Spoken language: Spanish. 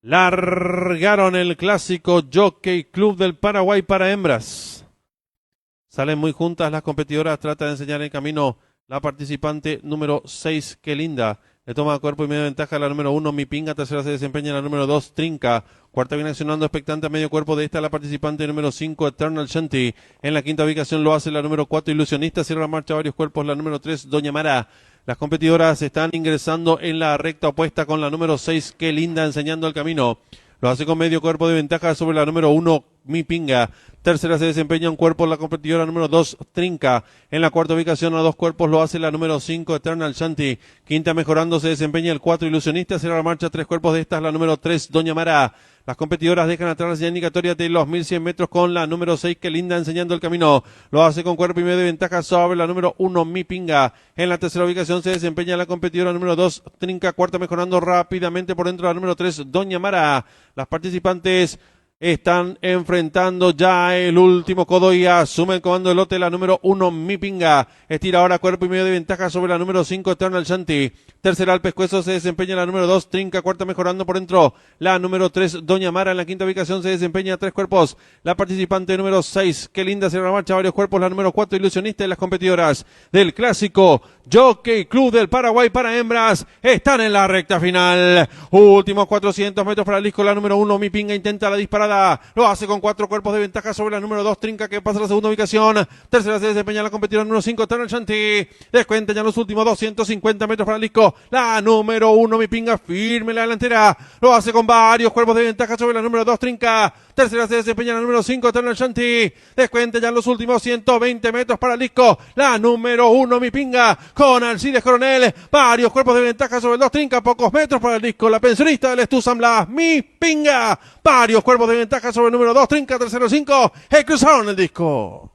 Largaron el clásico Jockey Club del Paraguay para hembras. Salen muy juntas las competidoras, trata de enseñar el camino la participante número 6, Qué Linda. Le toma cuerpo y medio ventaja la número 1, Mi Pinga. Tercera se desempeña la número 2, Trinca. Cuarta viene accionando expectante a medio cuerpo de esta la participante número 5, Eternal Shanty. En la quinta ubicación lo hace la número 4, Ilusionista. Cierra la marcha varios cuerpos la número 3, Doña Mara. Las competidoras están ingresando en la recta opuesta con la número 6, Qué Linda, enseñando el camino. Lo hace con medio cuerpo de ventaja sobre la número 1, Mi Pinga. Tercera se desempeña un cuerpo la competidora número 2, Trinca. En la cuarta ubicación a dos cuerpos lo hace la número 5, Eternal Shanty. Quinta mejorando se desempeña el 4, Ilusionista. Cierra la marcha tres cuerpos de estas la número 3, Doña Mara. Las competidoras dejan atrás la señal indicatoria de los 1100 metros con la número 6, Qué Linda, enseñando el camino. Lo hace con cuerpo y medio de ventaja sobre la número 1, Mi Pinga. En la tercera ubicación se desempeña la competidora número 2, Trinca. Cuarta mejorando rápidamente por dentro la número 3, Doña Mara. Las participantes están enfrentando ya el último codo y asume el comando de lote la número 1, Mi Pinga. Estira ahora cuerpo y medio de ventaja sobre la número 5, Eternal Shanty. Tercera al pescuezo se desempeña la número 2, Trinca. Cuarta mejorando por dentro la número 3, Doña Mara. En la quinta ubicación se desempeña tres cuerpos la participante número 6, Qué Linda. Cierra la marcha varios cuerpos la número 4, Ilusionista. Y las competidoras del clásico Jockey Club del Paraguay para hembras están en la recta final. Últimos 400 metros para el disco la número 1, Mi Pinga. Intenta la disparada. Lo hace con cuatro cuerpos de ventaja sobre la número 2, Trinca, que pasa a la segunda ubicación. Tercera se desempeña la competidora número 5, Eternal Shanty. Descuenta ya los últimos 250 metros para el disco la número 1, Mi Pinga, firme la delantera. Lo hace con varios cuerpos de ventaja sobre la número 2, Trinca. Tercera se desempeña la número 5, Eternal Shanty. Descuenta ya los últimos 120 metros para el disco la número 1, Mi Pinga, con Alcides Coronel. Varios cuerpos de ventaja sobre el 2, Trinca. Pocos metros para el disco la pensionista del Estuzan Blas, Mi Pinga. Varios cuerpos de ventaja sobre el número 2, Trinca. Tercero 5, cruzaron el disco.